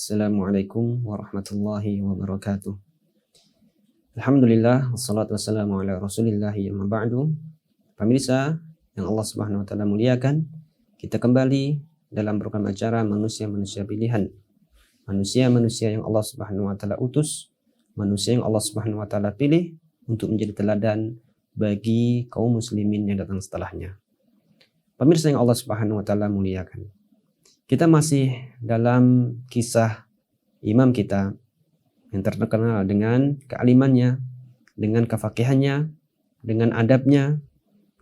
Assalamualaikum warahmatullahi wabarakatuh. Alhamdulillah, wassalatu wassalamu ala rasulillahi amma ba'du. Pemirsa yang Allah subhanahu wa ta'ala muliakan, kita kembali dalam program acara manusia-manusia pilihan. Manusia-manusia yang Allah subhanahu wa ta'ala utus, manusia yang Allah subhanahu wa ta'ala pilih untuk menjadi teladan bagi kaum muslimin yang datang setelahnya. Pemirsa yang Allah subhanahu wa ta'ala muliakan, kita masih dalam kisah imam kita yang terkenal dengan kealimannya, dengan kefakihannya, dengan adabnya,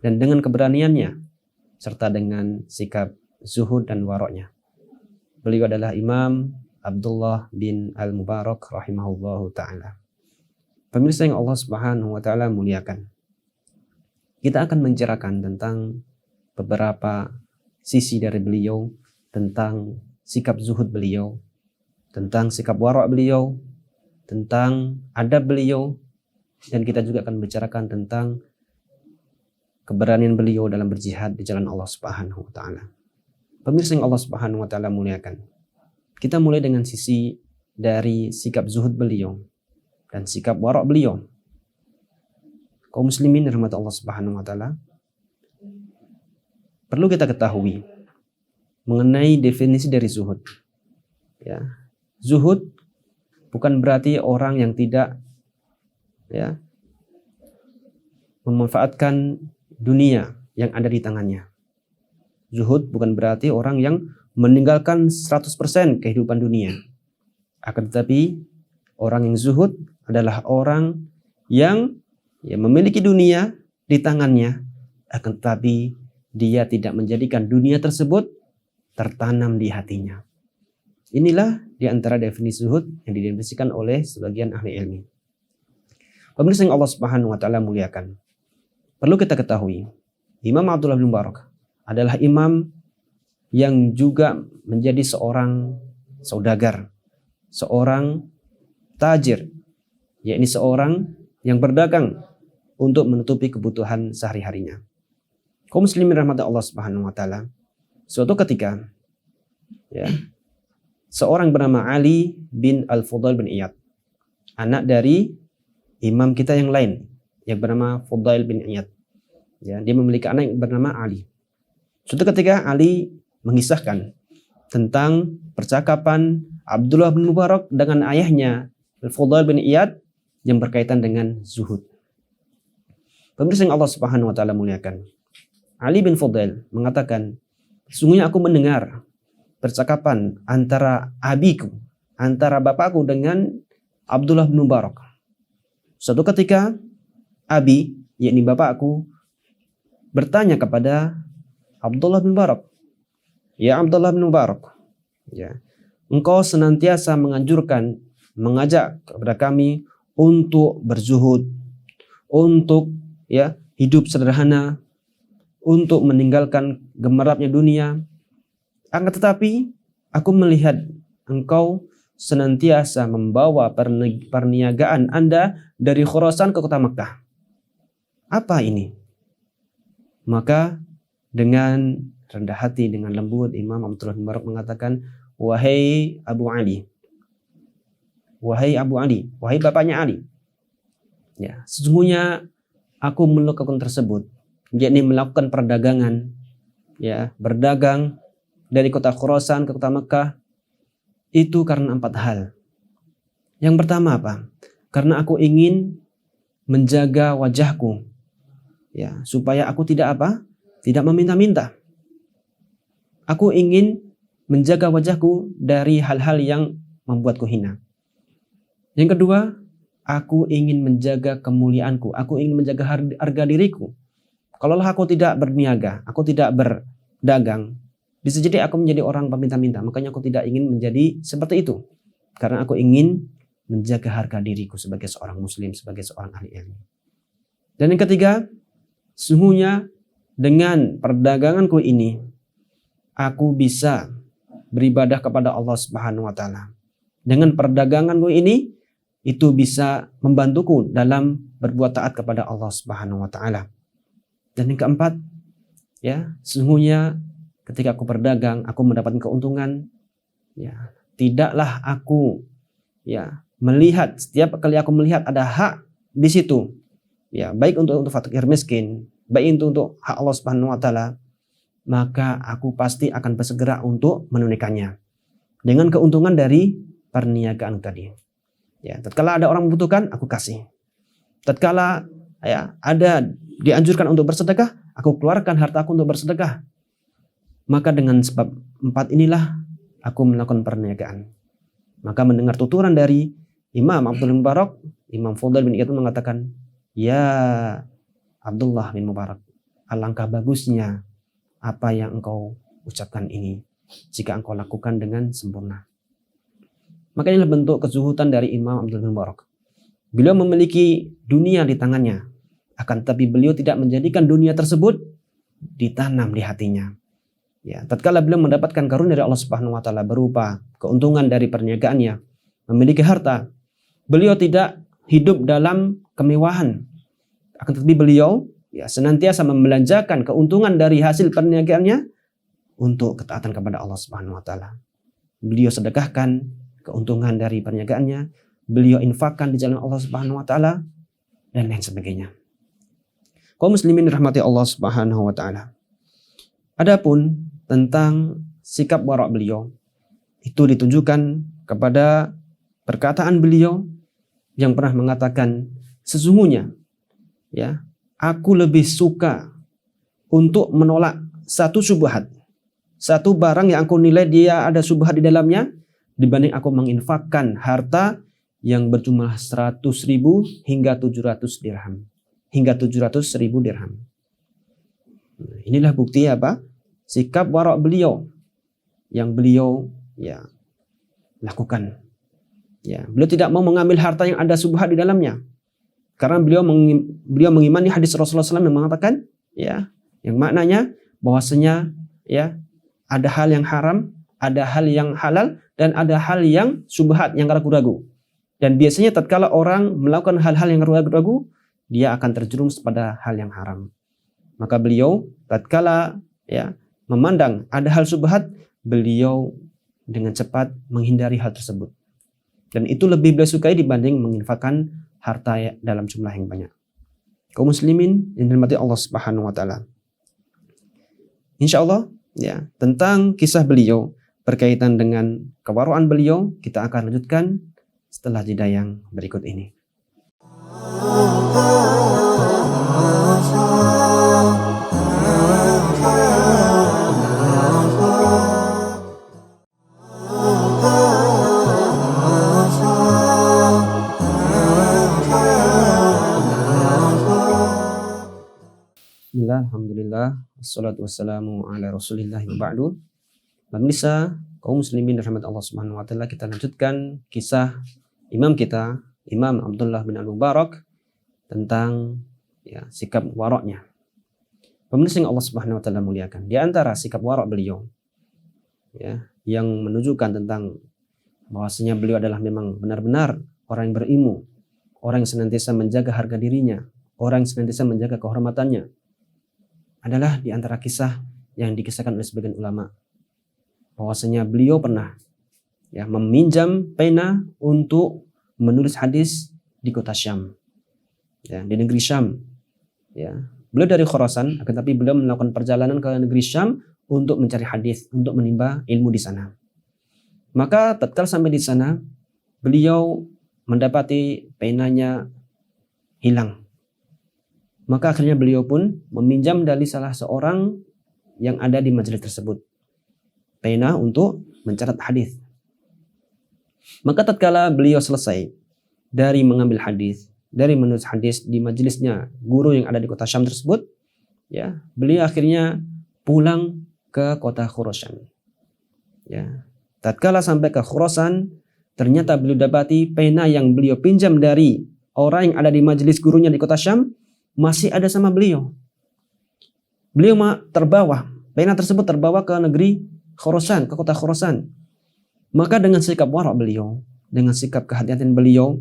dan dengan keberaniannya, serta dengan sikap zuhud dan waroknya. Beliau adalah Imam Abdullah bin Al-Mubarak rahimahullahu ta'ala. Pemirsa yang Allah subhanahu wa ta'ala muliakan, kita akan mencerahkan tentang beberapa sisi dari beliau, tentang sikap zuhud beliau, tentang sikap warok beliau, tentang adab beliau, dan kita juga akan membicarakan tentang keberanian beliau dalam berjihad di jalan Allah subhanahu wa ta'ala. Pemirsa yang Allah subhanahu wa ta'ala muliakan, kita mulai dengan sisi dari sikap zuhud beliau dan sikap warok beliau. Kaum muslimin rahmat Allah subhanahu wa ta'ala, perlu kita ketahui mengenai definisi dari zuhud. Ya, zuhud bukan berarti orang yang tidak memanfaatkan dunia yang ada di tangannya. Zuhud bukan berarti orang yang meninggalkan 100% kehidupan dunia. Akan tetapi orang yang zuhud adalah orang yang memiliki dunia di tangannya, akan tetapi dia tidak menjadikan dunia tersebut tertanam di hatinya. Inilah di antara definisi zuhud yang didefinisikan oleh sebagian ahli ilmu. Pemirsa yang Allah subhanahu wa ta'ala muliakan, perlu kita ketahui, Imam Abdullah bin Mubarak adalah imam yang juga menjadi seorang saudagar, seorang tajir, yakni seorang yang berdagang untuk menutupi kebutuhan sehari-harinya. Kaum muslimin rahmat Allah subhanahu wa ta'ala, suatu ketika seorang bernama Ali bin Al-Fudail bin Iyad, anak dari imam kita yang lain yang bernama Fudail bin Iyad, dia memiliki anak yang bernama Ali. Suatu ketika Ali mengisahkan tentang percakapan Abdullah bin Mubarak dengan ayahnya Al-Fudail bin Iyad yang berkaitan dengan zuhud. Pemirsa yang Allah subhanahu wa ta'ala muliakan, Ali bin Fudail mengatakan, sesungguhnya aku mendengar percakapan antara abiku, antara bapakku dengan Abdullah bin Mubarak. Suatu ketika abi, yakni bapakku, bertanya kepada Abdullah bin Mubarak, ya Abdullah bin Mubarak, engkau senantiasa menganjurkan, mengajak kepada kami untuk berzuhud, untuk hidup sederhana, untuk meninggalkan gemerlapnya dunia. Akan tetapi aku melihat engkau senantiasa membawa perniagaan Anda dari Khurasan ke kota Makkah. Apa ini? Maka dengan rendah hati, dengan lembut, Imam Abdullah bin Mubarak mengatakan, wahai Abu Ali, wahai Abu Ali, wahai bapaknya Ali, sesungguhnya aku melakukan tersebut, yakni melakukan perdagangan, berdagang dari kota Khurasan ke kota Mekah, itu karena 4 hal. Yang pertama apa? Karena aku ingin menjaga wajahku, supaya aku tidak meminta-minta. Aku ingin menjaga wajahku dari hal-hal yang membuatku hina. Yang kedua, aku ingin menjaga kemuliaanku, aku ingin menjaga harga diriku. Kalaulah aku tidak berniaga, aku tidak berdagang, bisa jadi aku menjadi orang peminta-minta. Makanya aku tidak ingin menjadi seperti itu, karena aku ingin menjaga harga diriku sebagai seorang muslim, sebagai seorang ahli ilmu. Dan yang ketiga, sesungguhnya dengan perdaganganku ini, aku bisa beribadah kepada Allah subhanahu wa ta'ala. Dengan perdaganganku ini, itu bisa membantuku dalam berbuat taat kepada Allah subhanahu wa ta'ala. Dan yang keempat, sesungguhnya ketika aku berdagang, aku mendapatkan keuntungan, tidaklah aku melihat, setiap kali aku melihat ada hak di situ, baik untuk fakir miskin, baik untuk hak Allah Subhanahu wa taala, maka aku pasti akan bersegera untuk menunaikannya dengan keuntungan dari perniagaan tadi. Tatkala ada orang membutuhkan, aku kasih. Tatkala ada dianjurkan untuk bersedekah, aku keluarkan hartaku untuk bersedekah. Maka dengan sebab 4 inilah aku melakukan perniagaan. Maka mendengar tuturan dari Imam Abdul Mubarak, Imam Fudail bin Iyad mengatakan, ya Abdullah bin Mubarak, alangkah bagusnya apa yang engkau ucapkan ini jika engkau lakukan dengan sempurna. Maka inilah bentuk kezuhudan dari Imam Abdul bin Mubarak. Beliau memiliki dunia di tangannya, akan tetapi beliau tidak menjadikan dunia tersebut ditanam di hatinya. Tatkala beliau mendapatkan karunia dari Allah Subhanahu wa taala berupa keuntungan dari perniagaannya, memiliki harta, beliau tidak hidup dalam kemewahan. Akan tetapi beliau senantiasa membelanjakan keuntungan dari hasil perniagaannya untuk ketaatan kepada Allah Subhanahu wa taala. Beliau sedekahkan keuntungan dari perniagaannya, beliau infakkan di jalan Allah Subhanahu wa taala dan lain sebagainya. Kaum muslimin rahmati Allah Subhanahu wa taala. Adapun tentang sikap warak beliau, itu ditunjukkan kepada perkataan beliau yang pernah mengatakan, sesungguhnya aku lebih suka untuk menolak satu syubhat, satu barang yang aku nilai dia ada syubhat di dalamnya, dibanding aku menginfakkan harta yang berjumlah 100.000 hingga 700 dirham. Hingga 700.000 dirham. Inilah bukti apa? Sikap warak beliau yang beliau lakukan. Beliau tidak mau mengambil harta yang ada syubhat di dalamnya. Karena beliau mengimani hadis Rasulullah SAW yang mengatakan yang maknanya bahwasanya ada hal yang haram, ada hal yang halal, dan ada hal yang syubhat, yang ragu-ragu. Dan biasanya tatkala orang melakukan hal-hal yang ragu-ragu, dia akan terjerumus pada hal yang haram. Maka beliau tatkala memandang ada hal syubhat, beliau dengan cepat menghindari hal tersebut. Dan itu lebih beliau sukai dibanding menginfakkan harta dalam jumlah yang banyak. Kaum muslimin yang dirahmati Allah Subhanahu wa taala. Insyaallah tentang kisah beliau berkaitan dengan kewarakan beliau kita akan lanjutkan setelah jeda yang berikut ini. Bismillah, alhamdulillah, wassalatu wassalamu ala rasulillah wa ba'du. Pemirsa, kaum muslimin rahmat Allah Subhanahu wa taala, kita lanjutkan kisah imam kita, Imam Abdullah bin Al-Mubarak, tentang sikap waraknya. Pemirsa yang Allah Subhanahu wa taala muliakan, di antara sikap warak beliau yang menunjukkan tentang bahwasanya beliau adalah memang benar-benar orang yang berilmu, orang yang senantiasa menjaga harga dirinya, orang yang senantiasa menjaga kehormatannya, adalah di antara kisah yang dikisahkan oleh sebagian ulama bahwasanya beliau pernah meminjam pena untuk menulis hadis di kota Syam, di negeri Syam. Beliau dari Khurasan, akan tapi beliau melakukan perjalanan ke negeri Syam untuk mencari hadis, untuk menimba ilmu di sana. Maka tatkala sampai di sana, beliau mendapati penanya hilang. Maka akhirnya beliau pun meminjam dari salah seorang yang ada di majelis tersebut pena untuk mencatat hadis. Maka tatkala beliau selesai dari mengambil hadis, dari menulis hadis di majelisnya guru yang ada di kota Syam tersebut, beliau akhirnya pulang ke kota Khurasan. Tatkala sampai ke Khurasan, ternyata beliau dapati pena yang beliau pinjam dari orang yang ada di majelis gurunya di kota Syam masih ada sama beliau. Beliau terbawa, pena tersebut terbawa ke negeri Khurasan, ke kota Khurasan. Maka dengan sikap warak beliau, dengan sikap kehati-hatian beliau,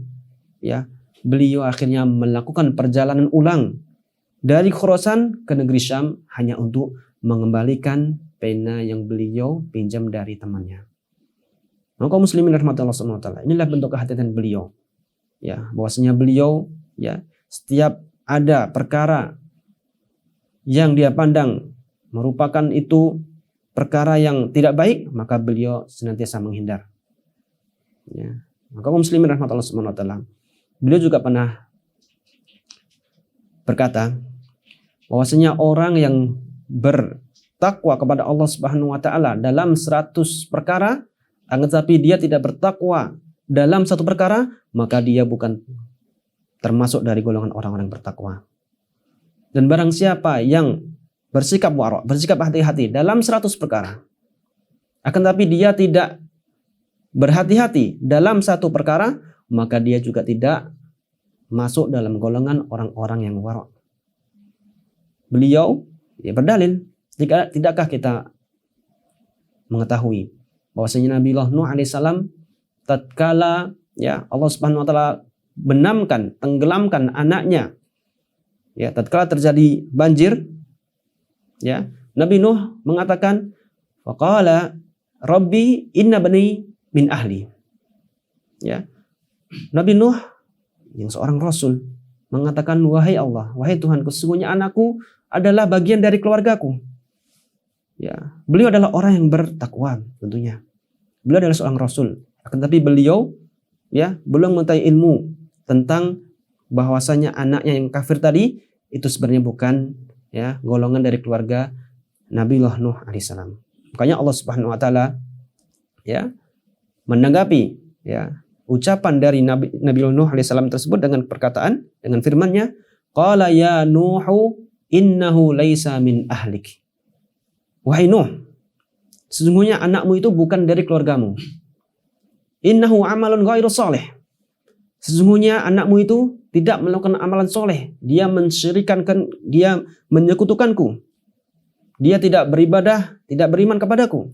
beliau akhirnya melakukan perjalanan ulang dari Khurasan ke negeri Syam hanya untuk mengembalikan pena yang beliau pinjam dari temannya. Maka kaum muslimin rahmatullah subhanahu wa taala, inilah bentuk kehati-hatian beliau. Ya, bahwasanya beliau ya setiap ada perkara yang dia pandang merupakan itu perkara yang tidak baik, maka beliau senantiasa menghindar. Ya. Maka kaum muslimin rahmatullah subhanahu wa taala, beliau juga pernah berkata bahwasanya orang yang bertakwa kepada Allah Subhanahu wa taala dalam 100 perkara, akan tetapi dia tidak bertakwa dalam satu perkara, maka dia bukan termasuk dari golongan orang-orang bertakwa. Dan barang siapa yang bersikap wara', bersikap hati-hati dalam 100 perkara, akan tetapi dia tidak berhati-hati dalam satu perkara, maka dia juga tidak masuk dalam golongan orang-orang yang wara'. Beliau ya berdalil, tidakkah kita mengetahui bahwasanya Nabiullah Nuh alaihissalam tatkala ya Allah Subhanahu wa taala benamkan, tenggelamkan anaknya, ya tatkala terjadi banjir, ya Nabi Nuh mengatakan faqala rabbi inna bani min ahli. Ya, Nabi Nuh yang seorang rasul mengatakan, wahai Allah, wahai Tuhanku, sesungguhnya anakku adalah bagian dari keluargaku. Ya, beliau adalah orang yang bertakwa tentunya. Beliau adalah seorang rasul. Akan tapi beliau ya belum mengetahui ilmu tentang bahwasanya anaknya yang kafir tadi itu sebenarnya bukan ya golongan dari keluarga Nabiullah Nuh alaihissalam. Makanya Allah Subhanahu wa taala ya menanggapi ya ucapan dari Nabiullah Nuh alaihissalam tersebut dengan perkataan, dengan firman-Nya, qala ya Nuhu innahu laisa min ahlik. Wahai Nuh, sesungguhnya anakmu itu bukan dari keluargamu. Innahu amalun ghairu salih. Sesungguhnya anakmu itu tidak melakukan amalan soleh. Dia mensyirikankan, dia menyekutukanku. Dia tidak beribadah, tidak beriman kepadaku.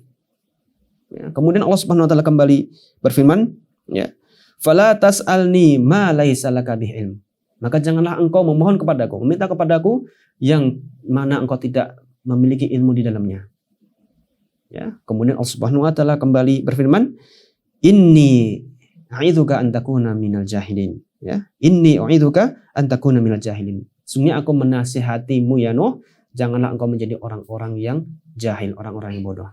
Ya, kemudian Allah Subhanahu wa taala kembali berfirman, ya, fala tas'alni ma laisa laka bih ilm. Maka janganlah engkau memohon kepadaku, meminta kepadaku yang mana engkau tidak memiliki ilmu di dalamnya. Ya, kemudian Allah Subhanahu wa taala kembali berfirman, inni a'idzuka an takuna minal jahilin. Ya, inni a'idzuka an takuna minal jahilin. Sungguh aku menasihatimu ya Nuh, janganlah engkau menjadi orang-orang yang jahil, orang-orang yang bodoh.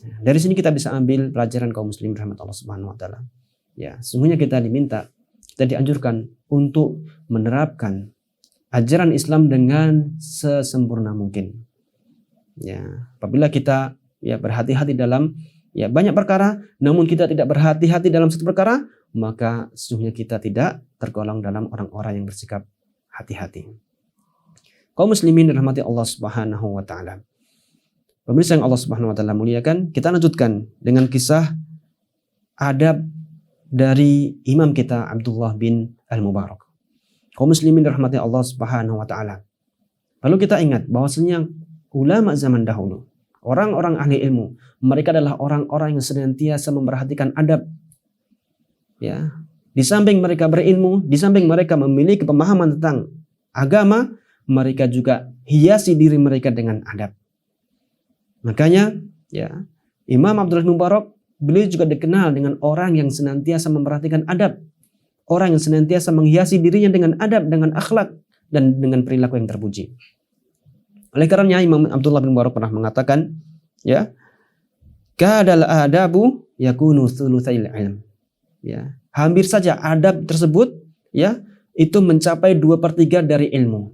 Dari sini kita bisa ambil pelajaran kaum muslimin rahmat Allah Subhanahu wa taala. Ya, sesungguhnya kita dianjurkan untuk menerapkan ajaran Islam dengan sesempurna mungkin. Ya, apabila kita ya berhati-hati dalam ya banyak perkara, namun kita tidak berhati-hati dalam satu perkara, maka sesungguhnya kita tidak tergolong dalam orang-orang yang bersikap hati-hati. Kaum muslimin dirahmati Allah Subhanahu wa taala. Pemirsa yang Allah Subhanahu wa taala muliakan, kita lanjutkan dengan kisah adab dari imam kita Abdullah bin Al-Mubarak. Kaum muslimin dirahmati Allah Subhanahu wa taala. Lalu kita ingat bahwasanya ulama zaman dahulu, orang-orang ahli ilmu, mereka adalah orang-orang yang senantiasa memperhatikan adab. Ya, di samping mereka berilmu, di samping mereka memiliki pemahaman tentang agama, mereka juga hiasi diri mereka dengan adab. Makanya, ya, Imam Abdullah bin Mubarak, beliau juga dikenal dengan orang yang senantiasa memperhatikan adab, orang yang senantiasa menghiasi dirinya dengan adab, dengan akhlak, dan dengan perilaku yang terpuji. Oleh karenanya Imam Abdullah bin Mubarak pernah mengatakan, ya, kadal adabu yakunu thulutsail ilm. Ya, hampir saja adab tersebut, ya, itu mencapai 2/3 dari ilmu.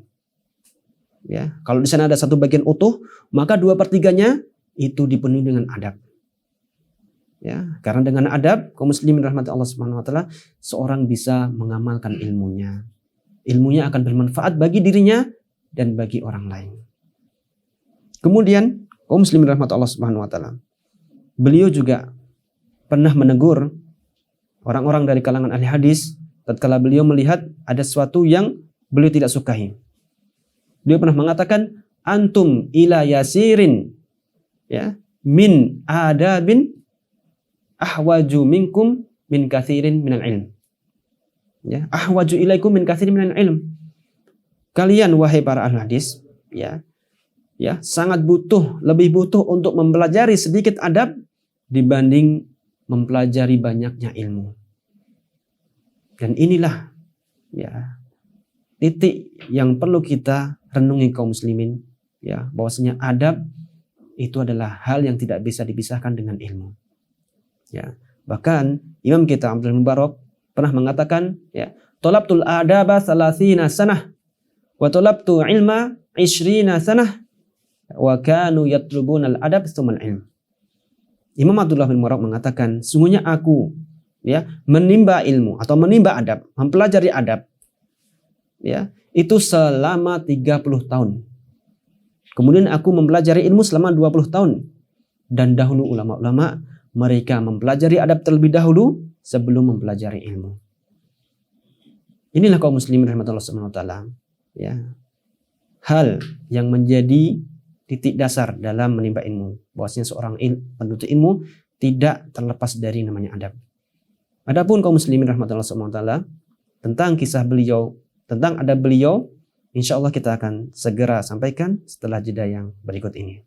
Ya, kalau di sana ada satu bagian utuh, maka 2/3-nya itu dipenuhi dengan adab. Ya, karena dengan adab, kaum muslimin rahmati Allah Subhanahu wa taala, seorang bisa mengamalkan ilmunya. Ilmunya akan bermanfaat bagi dirinya dan bagi orang lain. Kemudian, kaum muslimin rahmati Allah Subhanahu wa taala, beliau juga pernah menegur orang-orang dari kalangan ahli hadis tatkala beliau melihat ada sesuatu yang beliau tidak sukai. Beliau pernah mengatakan, antum ila yasirin ya min adabin ahwaju minkum min katsirin minal ilm. Ya, ahwaju ilaikum min katsirin minal ilm. Kalian wahai para ahli hadis, ya, sangat lebih butuh untuk mempelajari sedikit adab dibanding mempelajari banyaknya ilmu. Dan inilah ya titik yang perlu kita renungi kaum muslimin, ya, bahwasanya adab itu adalah hal yang tidak bisa dipisahkan dengan ilmu. Ya, bahkan imam kita Abdullah bin Mubarak pernah mengatakan, ya, talabtul adaba salasina sanah wa talabtu ilma 20 sanah wa kanu yatlubuna al-adab tsumal ilm. Imam Abdullah bin Mubarak mengatakan, sungguhnya aku, ya, menimba ilmu atau menimba adab, mempelajari adab, ya, itu selama 30 tahun. Kemudian aku mempelajari ilmu selama 20 tahun. Dan dahulu ulama-ulama mereka mempelajari adab terlebih dahulu sebelum mempelajari ilmu. Inilah kaum muslimin rahmatullah subhanahu wa ta'ala, ya, hal yang menjadi titik dasar dalam menimba ilmu, bahwasanya seorang penuntut ilmu tidak terlepas dari namanya adab. Adapun kaum muslimin rahmatullah subhanahu wa ta'ala, tentang kisah beliau, tentang adab beliau, insya Allah kita akan segera sampaikan setelah jeda yang berikut ini.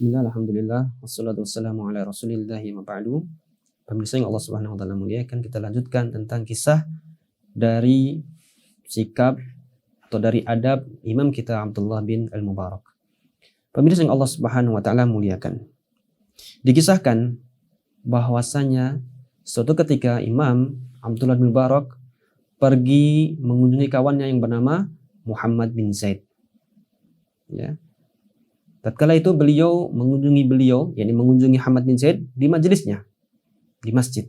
Bismillah, alhamdulillah, wassalatu wassalamu ala rasulillahi wa ba'du. Pemirsa yang Allah subhanahu wa ta'ala muliakan, kita lanjutkan tentang kisah dari sikap atau dari adab imam kita Abdullah bin al-Mubarak. Pemirsa yang Allah subhanahu wa ta'ala muliakan, dikisahkan bahwasanya suatu ketika Imam Abdullah bin Mubarak pergi mengunjungi kawannya yang bernama Muhammad bin Zaid. Ya. Tatkala itu beliau mengunjungi yakni mengunjungi Muhammad bin Zaid di majelisnya, di masjid.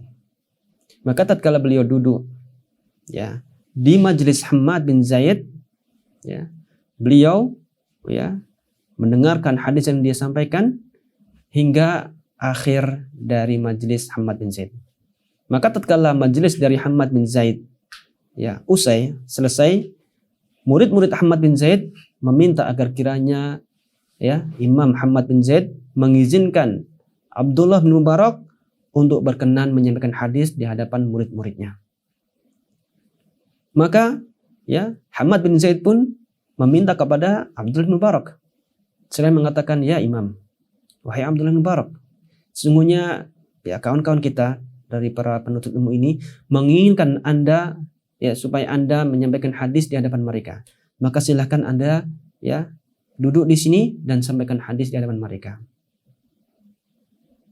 Maka tatkala beliau duduk, ya, di majelis Muhammad bin Zaid, ya, beliau, ya, mendengarkan hadis yang dia sampaikan hingga akhir dari majelis Muhammad bin Zaid. Maka tatkala majelis dari Muhammad bin Zaid, ya, selesai, murid-murid Muhammad bin Zaid meminta agar kiranya, ya, Imam Muhammad bin Zaid mengizinkan Abdullah bin Mubarak untuk berkenan menyampaikan hadis di hadapan murid-muridnya. Maka, ya, Muhammad bin Zaid pun meminta kepada Abdullah bin Mubarak. Selain mengatakan, ya Imam, wahai Abdullah bin Mubarak, sesungguhnya, ya, kawan-kawan kita dari para penuntut ilmu ini menginginkan Anda, ya, supaya Anda menyampaikan hadis di hadapan mereka. Maka silahkan Anda, ya, duduk di sini dan sampaikan hadis di hadapan mereka.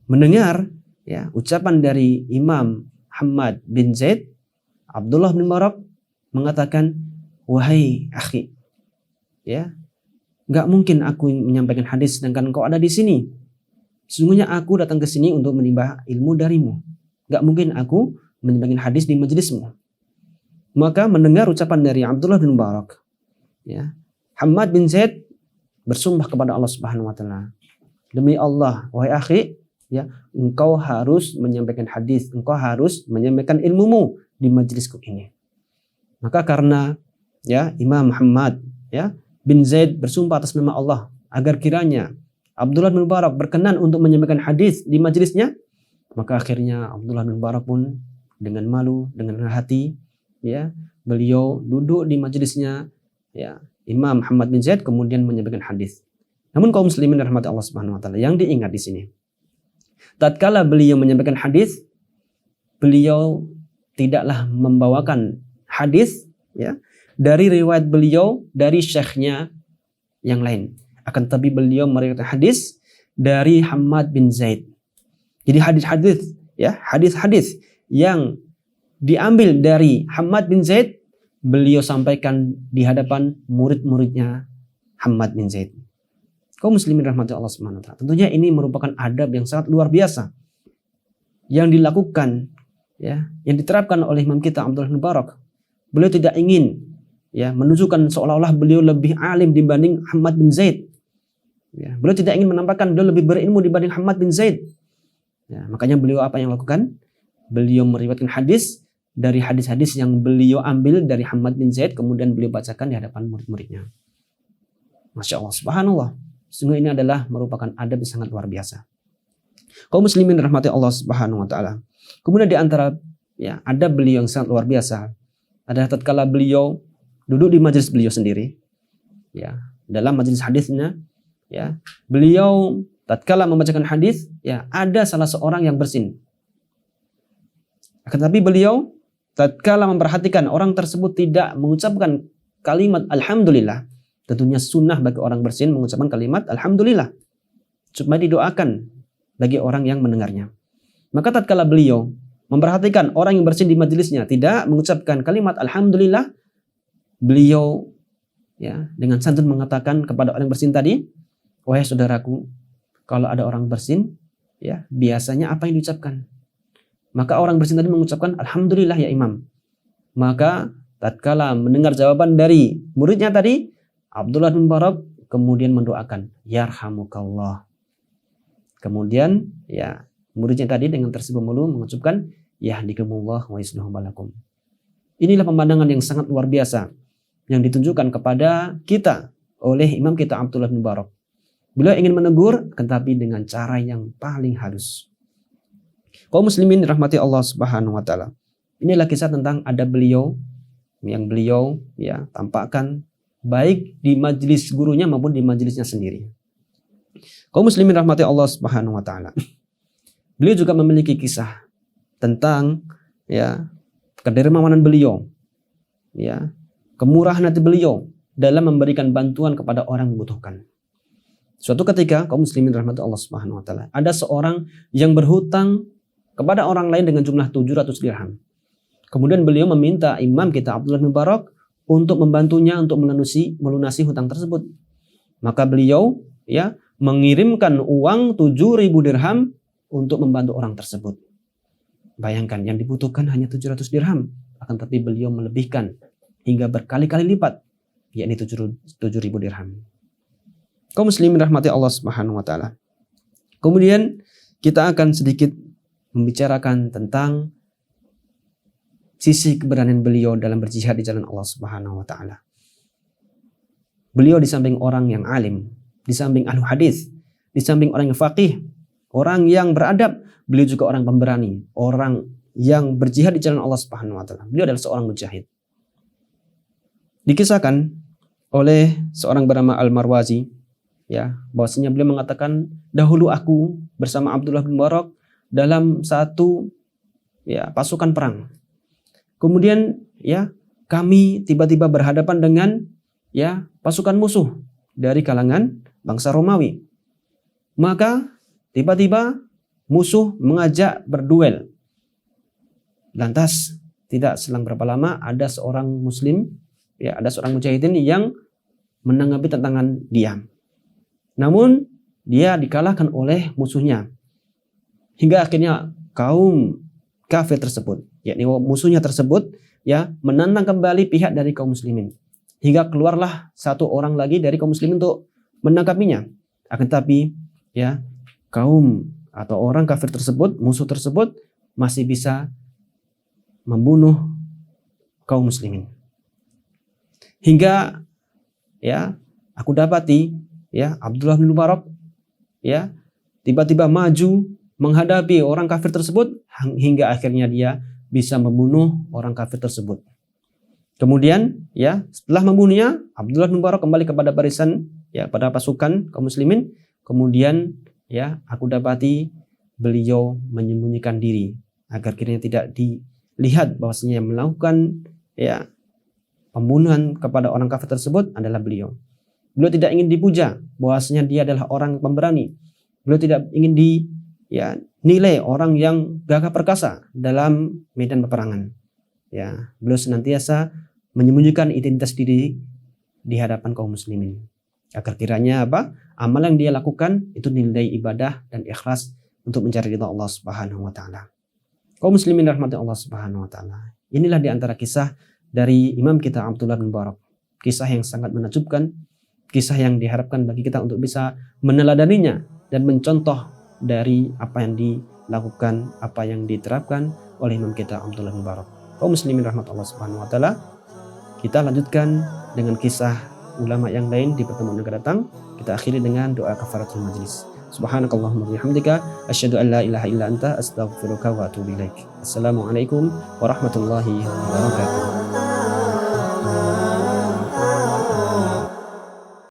Mendengar, ya, ucapan dari Imam Muhammad bin Zaid, Abdullah bin Mubarak mengatakan, wahai akhi, ya, nggak mungkin aku menyampaikan hadis sedangkan engkau ada di sini. Sesungguhnya aku datang ke sini untuk menimba ilmu darimu. Nggak mungkin aku menyampaikan hadis di majelismu. Maka mendengar ucapan dari Abdullah bin Mubarak, ya, Muhammad bin Zaid bersumpah kepada Allah Subhanahu wa taala, demi Allah, wahai akhi, ya, engkau harus menyampaikan hadis, engkau harus menyampaikan ilmumu di majelisku ini. Maka karena, ya, Imam Muhammad, ya, bin Zaid bersumpah atas nama Allah agar kiranya Abdullah bin Mubarak berkenan untuk menyampaikan hadis di majelisnya, maka akhirnya Abdullah bin Mubarak pun dengan malu, dengan hati, ya, beliau duduk di majelisnya, ya, Imam Muhammad bin Zaid, kemudian menyampaikan hadis. Namun kaum muslimin rahmat Allah Subhanahu wa taala, yang diingat di sini, tatkala beliau menyampaikan hadis, beliau tidaklah membawakan hadis, ya, dari riwayat beliau dari syekhnya yang lain. Akan tetapi beliau meriwayatkan hadis dari Muhammad bin Zaid. Jadi hadis-hadis, ya, hadis-hadis yang diambil dari Muhammad bin Zaid, beliau sampaikan di hadapan murid-muridnya Muhammad bin Zaid. Kaum muslimin rahmatullah Allah Subhanahu wa taala. Tentunya ini merupakan adab yang sangat luar biasa yang dilakukan, ya, yang diterapkan oleh imam kita Abdullah bin Mubarak. Beliau tidak ingin, ya, menunjukkan seolah-olah beliau lebih alim dibanding Muhammad bin Zaid. Ya, beliau tidak ingin menampakkan beliau lebih berilmu dibanding Muhammad bin Zaid. Ya, makanya beliau apa yang lakukan? Beliau meriwayatkan hadis dari hadis-hadis yang beliau ambil dari Muhammad bin Zaid, kemudian beliau bacakan di hadapan murid-muridnya. Masya Allah, subhanallah. Sungguh ini adalah merupakan adab yang sangat luar biasa. Kaum muslimin rahmati Allah Subhanahu wa taala. Kemudian di antara adab beliau yang sangat luar biasa adalah tatkala beliau duduk di majelis beliau sendiri, dalam majelis hadisnya, beliau tatkala membacakan hadis, ada salah seorang yang bersin. Akan tetapi beliau tatkala memperhatikan orang tersebut tidak mengucapkan kalimat alhamdulillah, tentunya sunnah bagi orang bersin mengucapkan kalimat alhamdulillah supaya didoakan bagi orang yang mendengarnya. Maka tatkala beliau memperhatikan orang yang bersin di majelisnya tidak mengucapkan kalimat alhamdulillah, beliau dengan santun mengatakan kepada orang yang bersin tadi, wahai saudaraku, kalau ada orang bersin, biasanya apa yang diucapkan? Maka orang bersin tadi mengucapkan alhamdulillah ya imam. Maka tatkala mendengar jawaban dari muridnya tadi, Abdullah bin Mubarak kemudian mendoakan yarhamukallah. Kemudian muridnya tadi dengan tersipu mulu mengucapkan yahdikumullah wa yuslihu balakum. Inilah pemandangan yang sangat luar biasa yang ditunjukkan kepada kita oleh imam kita Abdullah bin Mubarak. Beliau ingin menegur tetapi dengan cara yang paling halus. Kaum muslimin rahmati Allah Subhanahu wa taala. Inilah kisah tentang adab beliau yang beliau tampakkan baik di majelis gurunya maupun di majelisnya sendiri. Kaum muslimin rahmati Allah Subhanahu wa taala. Beliau juga memiliki kisah tentang kedermawanan beliau, kemurahan hati beliau dalam memberikan bantuan kepada orang yang membutuhkan. Suatu ketika kaum muslimin rahmati Allah Subhanahu wa taala, ada seorang yang berhutang kepada orang lain dengan jumlah 700 dirham. Kemudian beliau meminta imam kita Abdullah bin Mubarak untuk membantunya untuk melunasi hutang tersebut. Maka beliau mengirimkan uang 7.000 dirham untuk membantu orang tersebut. Bayangkan yang dibutuhkan hanya 700 dirham, akan tapi beliau melebihkan hingga berkali-kali lipat, yakni 7.000 dirham. Kaum muslimin rahmati Allah Subhanahu wa taala. Kemudian kita akan sedikit membicarakan tentang sisi keberanian beliau dalam berjihad di jalan Allah Subhanahu wa taala. Beliau di samping orang yang alim, di samping ahli hadis, di samping orang yang faqih, orang yang beradab, beliau juga orang pemberani, orang yang berjihad di jalan Allah Subhanahu wa taala. Beliau adalah seorang mujahid. Dikisahkan oleh seorang bernama Al-Marwazi, bahwasanya beliau mengatakan, dahulu aku bersama Abdullah bin Mubarak dalam satu pasukan perang. Kemudian kami tiba-tiba berhadapan dengan pasukan musuh dari kalangan bangsa Romawi. Maka tiba-tiba musuh mengajak berduel. Lantas tidak selang berapa lama ada seorang muslim, ada seorang mujahidin yang menanggapi tantangan dia. Namun dia dikalahkan oleh musuhnya. Hingga akhirnya kaum kafir tersebut, yakni musuhnya tersebut, menantang kembali pihak dari kaum muslimin. Hingga keluarlah satu orang lagi dari kaum muslimin untuk menangkapinya. Akan tetapi kaum atau orang kafir tersebut, musuh tersebut masih bisa membunuh kaum muslimin. Hingga aku dapati Abdullah bin Mubarak tiba-tiba maju menghadapi orang kafir tersebut hingga akhirnya dia bisa membunuh orang kafir tersebut. Kemudian setelah membunuhnya, Abdullah bin Mubarak kembali kepada barisan pada pasukan kaum muslimin. Kemudian aku dapati beliau menyembunyikan diri agar kiranya tidak dilihat bahwasanya yang melakukan pembunuhan kepada orang kafir tersebut adalah beliau. Beliau tidak ingin dipuja bahwasanya dia adalah orang pemberani. Beliau tidak ingin dinilai orang yang gagah perkasa dalam medan peperangan. Beliau senantiasa menyembunyikan identitas diri di hadapan kaum muslimin. Agar kiranya amal yang dia lakukan itu nilai ibadah dan ikhlas untuk mencari ridha Allah Subhanahu wa taala. Kaum muslimin rahmati Allah Subhanahu wa taala. Inilah di antara kisah dari imam kita Abdullah bin Mubarak. Kisah yang sangat menakjubkan, kisah yang diharapkan bagi kita untuk bisa meneladaninya dan mencontoh dari apa yang dilakukan, apa yang diterapkan oleh imam kita Abdullah bin Mubarak. Kaum muslimin rahmat Allah Subhanahu wa taala, kita lanjutkan dengan kisah ulama yang lain di pertemuan yang akan datang. Kita akhiri dengan doa kafaratul majlis. Subhanakallahumma bihamdika asyhadu an la ilaha illa anta astaghfiruka wa atubu ilaik. Assalamualaikum warahmatullahi wabarakatuh.